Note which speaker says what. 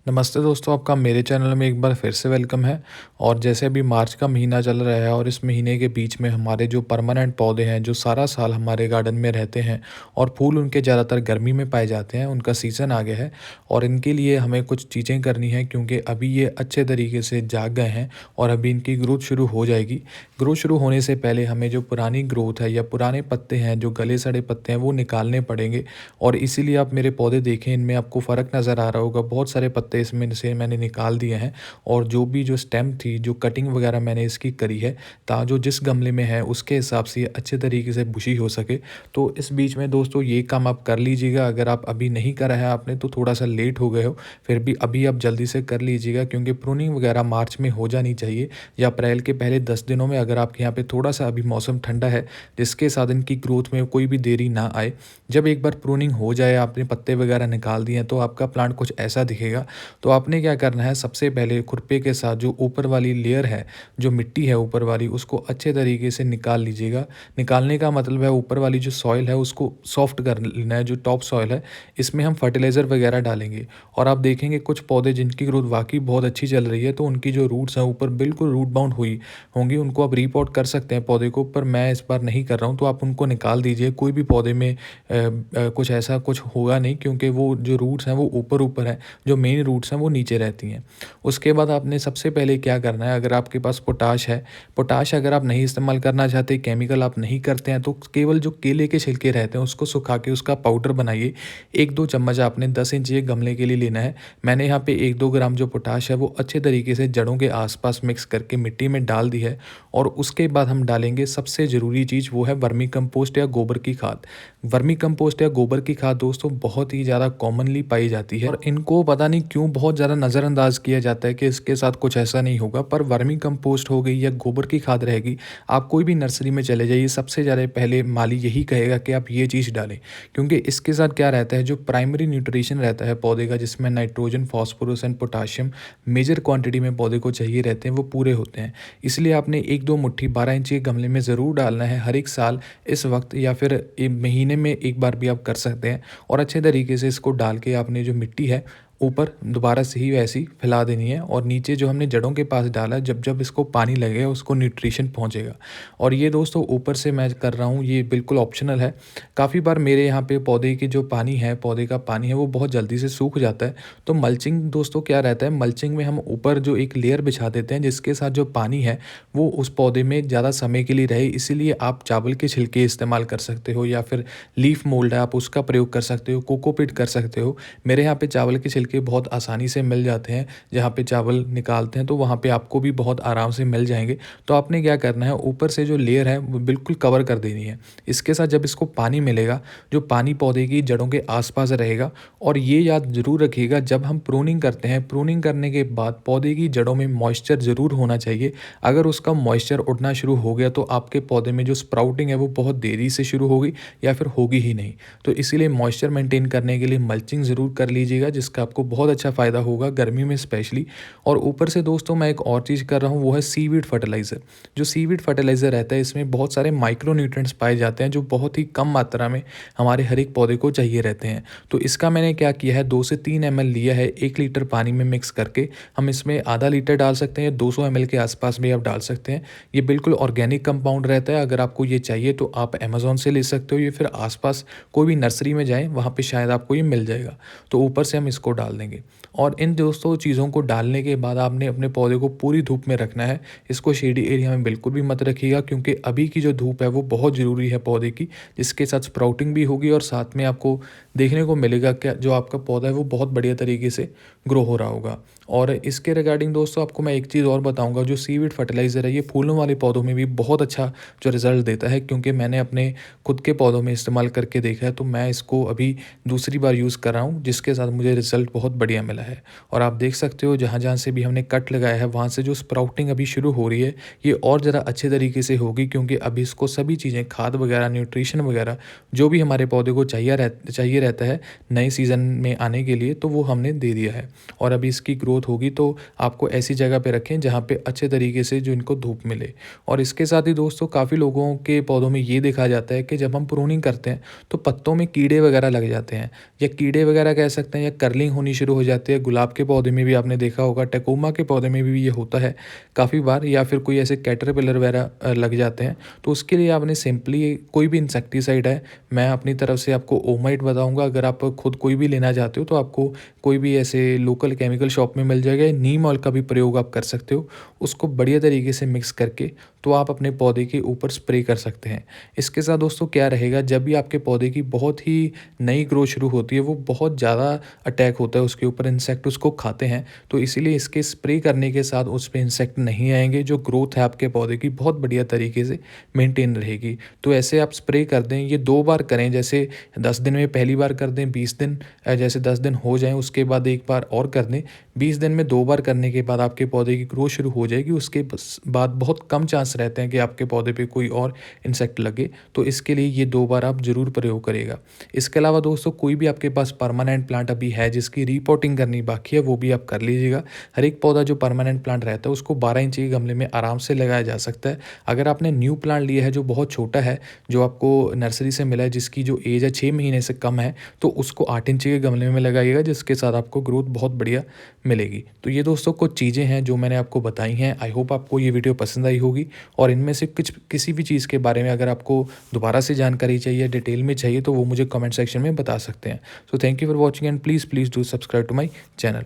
Speaker 1: नमस्ते दोस्तों, आपका मेरे चैनल में एक बार फिर से वेलकम है। और जैसे अभी मार्च का महीना चल रहा है और इस महीने के बीच में हमारे जो परमानेंट पौधे हैं, जो सारा साल हमारे गार्डन में रहते हैं और फूल उनके ज़्यादातर गर्मी में पाए जाते हैं, उनका सीज़न आ गया है। और इनके लिए हमें कुछ चीज़ें करनी हैं क्योंकि अभी ये अच्छे तरीके से जाग गए हैं और अभी इनकी ग्रोथ शुरू हो जाएगी। ग्रोथ शुरू होने से पहले हमें जो पुरानी ग्रोथ है या पुराने पत्ते हैं, जो गले सड़े पत्ते हैं, वो निकालने पड़ेंगे। और इसीलिए आप मेरे पौधे देखें, इनमें आपको फ़र्क नज़र आ रहा होगा, बहुत सारे पत्ते इसमें से मैंने निकाल दिए हैं। और जो भी जो स्टेम थी, जो कटिंग वगैरह मैंने इसकी करी है, जो जिस गमले में है उसके हिसाब से ये अच्छे तरीके से बुशी हो सके। तो इस बीच में दोस्तों ये काम आप कर लीजिएगा। अगर आप अभी नहीं करा है आपने तो थोड़ा सा लेट हो गए हो, फिर भी अभी आप जल्दी से कर लीजिएगा क्योंकि प्रूनिंग वगैरह मार्च में हो जानी चाहिए या अप्रैल के पहले 10 दिनों में। अगर आपके यहाँ पे थोड़ा सा अभी मौसम ठंडा है जिसके साथ इनकी ग्रोथ में कोई भी देरी ना आए, जब एक बार प्रूनिंग हो जाए, आपने पत्ते वगैरह निकाल दिए हैं, तो आपका प्लांट कुछ ऐसा दिखेगा। तो आपने क्या करना है, सबसे पहले खुरपे के साथ जो ऊपर वाली लेयर है, जो मिट्टी है ऊपर वाली, उसको अच्छे तरीके से निकाल लीजिएगा। निकालने का मतलब है ऊपर वाली जो सॉइल है उसको सॉफ्ट कर लेना है। जो टॉप सॉइल है इसमें हम फर्टिलाइज़र वगैरह डालेंगे और आप देखेंगे कुछ पौधे जिनकी ग्रोथ वाकई बहुत अच्छी चल रही है, तो उनकी जो रूट्स हैं ऊपर बिल्कुल रूट बाउंड हुई होंगी, उनको आप रीपॉट कर सकते हैं पौधे को। पर मैं इस बार नहीं कर रहा हूँ, तो आप उनको निकाल दीजिए। कोई भी पौधे में कुछ ऐसा कुछ होगा नहीं क्योंकि वो जो रूट्स हैं वो ऊपर ऊपर हैं, जो मेन रूट्स हैं वो नीचे रहती हैं। उसके बाद आपने सबसे पहले क्या करना है, अगर आपके पास पोटाश है, पोटाश अगर आप नहीं इस्तेमाल करना चाहते, केमिकल आप नहीं करते हैं, तो केवल जो केले के छिलके रहते हैं उसको सुखा के उसका पाउडर बनाइए। 1-2 चम्मच आपने 10 इंच एक गमले के लिए लेना है। मैंने यहाँ पे 1-2 ग्राम जो पोटाश है वो अच्छे तरीके से जड़ों के आसपास मिक्स करके मिट्टी में डाल दी है। और उसके बाद हम डालेंगे सबसे ज़रूरी चीज़, वो है वर्मी कंपोस्ट या गोबर की खाद। वर्मी कंपोस्ट या गोबर की खाद दोस्तों बहुत ही ज़्यादा कॉमनली पाई जाती है और इनको पता नहीं क्यों बहुत ज़्यादा नज़रअंदाज किया जाता है कि इसके साथ कुछ ऐसा नहीं होगा। पर वर्मी कंपोस्ट हो गई या गोबर की खाद रहेगी, आप कोई भी नर्सरी में चले जाइए, सबसे ज़्यादा पहले माली यही कहेगा कि आप ये चीज़ डालें। क्योंकि इसके साथ क्या रहता है, जो प्राइमरी न्यूट्रिशन रहता है पौधे का, जिसमें nitrogen, phosphorus and potassium major quantity में पौधे को चाहिए रहते हैं, वो पूरे होते हैं। इसलिए आपने 1-2 मुट्ठी 12 इंच के गमले में ज़रूर डालना है हर एक साल इस वक्त, या फिर महीने में एक बार भी आप कर सकते हैं। और अच्छे तरीके से इसको डाल के आपने जो मिट्टी है ऊपर दोबारा से ही वैसी फैला देनी है। और नीचे जो हमने जड़ों के पास डाला, जब जब इसको पानी लगेगा उसको न्यूट्रिशन पहुंचेगा। और ये दोस्तों ऊपर से मैं कर रहा हूँ, ये बिल्कुल ऑप्शनल है। काफ़ी बार मेरे यहाँ पे पौधे की जो पानी है, पौधे का पानी है, वो बहुत जल्दी से सूख जाता है। तो मल्चिंग दोस्तों क्या रहता है, मल्चिंग में हम ऊपर जो एक लेयर बिछा देते हैं जिसके साथ जो पानी है वो उस पौधे में ज़्यादा समय के लिए रहे। इसीलिए आप चावल के छिलके इस्तेमाल कर सकते हो या फिर लीफ मोल्ड है आप उसका प्रयोग कर सकते हो, कोकोपीट कर सकते हो। मेरे यहाँ पे चावल के छिलके बहुत आसानी से मिल जाते हैं, जहाँ पे चावल निकालते हैं तो वहाँ पे आपको भी बहुत आराम से मिल जाएंगे। तो आपने क्या करना है, ऊपर से जो लेयर है वो बिल्कुल कवर कर देनी है। इसके साथ जब इसको पानी मिलेगा, जो पानी पौधे की जड़ों के आसपास रहेगा। और ये याद ज़रूर रखिएगा, जब हम प्रूनिंग करते हैं, प्रूनिंग करने के बाद पौधे की जड़ों में मॉइस्चर ज़रूर होना चाहिए। अगर उसका मॉइस्चर उड़ना शुरू हो गया तो आपके पौधे में जो स्प्राउटिंग है वो बहुत देरी से शुरू होगी या फिर होगी ही नहीं। तो इसीलिए मॉइस्चर मेंटेन करने के लिए मल्चिंग ज़रूर कर लीजिएगा, जिसका आपको बहुत अच्छा फ़ायदा होगा गर्मी में स्पेशली। और ऊपर से दोस्तों मैं एक और चीज़ कर रहा हूँ, वो है सीवीड फर्टिलाइज़र। जो सीवीड फर्टिलाइज़र रहता है इसमें बहुत सारे माइक्रो न्यूट्रिएंट्स पाए जाते हैं जो बहुत ही कम मात्रा में हमारे हर एक पौधे को चाहिए रहते हैं। तो इसका मैंने क्या किया है, 2 से 3 ml लिया है 1 लीटर पानी में मिक्स करके। हम इसमें आधा लीटर डाल सकते हैं, 200 ml के आसपास भी आप डाल सकते हैं। ये बिल्कुल ऑर्गेनिक कंपाउंड रहता है। अगर आपको ये चाहिए तो आप अमेज़न से ले सकते हो या फिर आसपास कोई भी नर्सरी में जाएँ, वहाँ पे शायद आपको ये मिल जाएगा। तो ऊपर से हम इसको डाल देंगे। और इन दोस्तों चीज़ों को डालने के बाद आपने अपने पौधे को पूरी धूप में रखना है। इसको शेडी एरिया में बिल्कुल भी मत रखिएगा क्योंकि अभी की जो धूप है वो बहुत ज़रूरी है पौधे की, जिसके साथ स्प्राउटिंग भी होगी और साथ में आपको देखने को मिलेगा कि जो आपका पौधा है वो बहुत बढ़िया तरीके से ग्रो हो रहा होगा। और इसके रिगार्डिंग दोस्तों आपको मैं एक चीज़ और बताऊंगा, जो सीवीड फर्टिलाइज़र है ये फूलों वाले पौधों में भी बहुत अच्छा जो रिज़ल्ट देता है, क्योंकि मैंने अपने खुद के पौधों में इस्तेमाल करके देखा है। तो मैं इसको अभी दूसरी बार यूज़ कर रहा हूँ, जिसके साथ मुझे रिज़ल्ट बहुत बढ़िया मिला है। और आप देख सकते हो जहाँ जहाँ से भी हमने कट लगाया है वहाँ से जो स्प्राउटिंग अभी शुरू हो रही है ये और ज़रा अच्छे तरीके से होगी, क्योंकि अभी इसको सभी चीज़ें, खाद वगैरह, न्यूट्रिशन वगैरह जो भी हमारे पौधे को चाहिए रहता है नए सीज़न में आने के लिए, तो वो हमने दे दिया है। और अभी इसकी ग्रोथ होगी तो आपको ऐसी जगह पे रखें जहाँ पे अच्छे तरीके से जो इनको धूप मिले। और इसके साथ ही दोस्तों काफ़ी लोगों के पौधों में ये देखा जाता है कि जब हम प्रूनिंग करते हैं तो पत्तों में कीड़े वगैरह लग जाते हैं, या कीड़े वगैरह कह सकते हैं, या कर्लिंग होनी शुरू हो जाती है। गुलाब के पौधे में भी आपने देखा होगा, टेकोमा के पौधे में भी ये होता है काफ़ी बार, या फिर कोई ऐसे कैटरपिलर वगैरह लग जाते हैं। तो उसके लिए आपने सिंपली कोई भी इंसेक्टिसाइड है, मैं अपनी तरफ से आपको ओमाइट बताऊँगा। अगर आप खुद कोई भी लेना चाहते हो तो आपको कोई भी ऐसे लोकल केमिकल शॉप में मिल जाएगा। नीम ऑयल का भी प्रयोग आप कर सकते हो। उसको बढ़िया तरीके से मिक्स करके तो आप अपने पौधे के ऊपर स्प्रे कर सकते हैं। इसके साथ दोस्तों क्या रहेगा, जब भी आपके पौधे की बहुत ही नई ग्रोथ शुरू होती है, वो बहुत ज़्यादा अटैक होता है उसके ऊपर, इंसेक्ट उसको खाते हैं। तो इसीलिए इसके स्प्रे करने के साथ उस पे इंसेक्ट नहीं आएँगे, जो ग्रोथ है आपके पौधे की बहुत बढ़िया तरीके से मेंटेन रहेगी। तो ऐसे आप स्प्रे कर दें, ये 2 बार करें, जैसे 10 दिन में पहली बार कर दें, 20 दिन जैसे 10 दिन हो जाएँ उसके बाद एक बार और कर दें। 20 दिन में 2 बार करने के बाद आपके पौधे की ग्रोथ शुरू हो जाएगी। उसके बाद बहुत कम चांस रहते हैं कि आपके पौधे पे कोई और इंसेक्ट लगे। तो इसके लिए ये 2 बार आप ज़रूर प्रयोग करिएगा। इसके अलावा दोस्तों कोई भी आपके पास परमानेंट प्लांट अभी है जिसकी रिपोर्टिंग करनी बाकी है, वो भी आप कर लीजिएगा। हर एक पौधा जो परमानेंट प्लांट रहता है उसको 12 इंच के गमले में आराम से लगाया जा सकता है। अगर आपने न्यू प्लांट लिया है जो बहुत छोटा है, जो आपको नर्सरी से मिला है, जिसकी जो एज है 6 महीने से कम है, तो उसको 8 इंच के गमले में लगाइएगा, जिसके साथ आपको ग्रोथ बहुत बढ़िया मिलेगी। तो ये दोस्तों कुछ चीज़ें हैं जो मैंने आपको बताई हैं। आई होप आपको ये वीडियो पसंद आई होगी, और इनमें से कुछ किसी भी चीज़ के बारे में अगर आपको दोबारा से जानकारी चाहिए, डिटेल में चाहिए, तो वो मुझे कमेंट सेक्शन में बता सकते हैं। So thank you for watching and please do subscribe to my channel.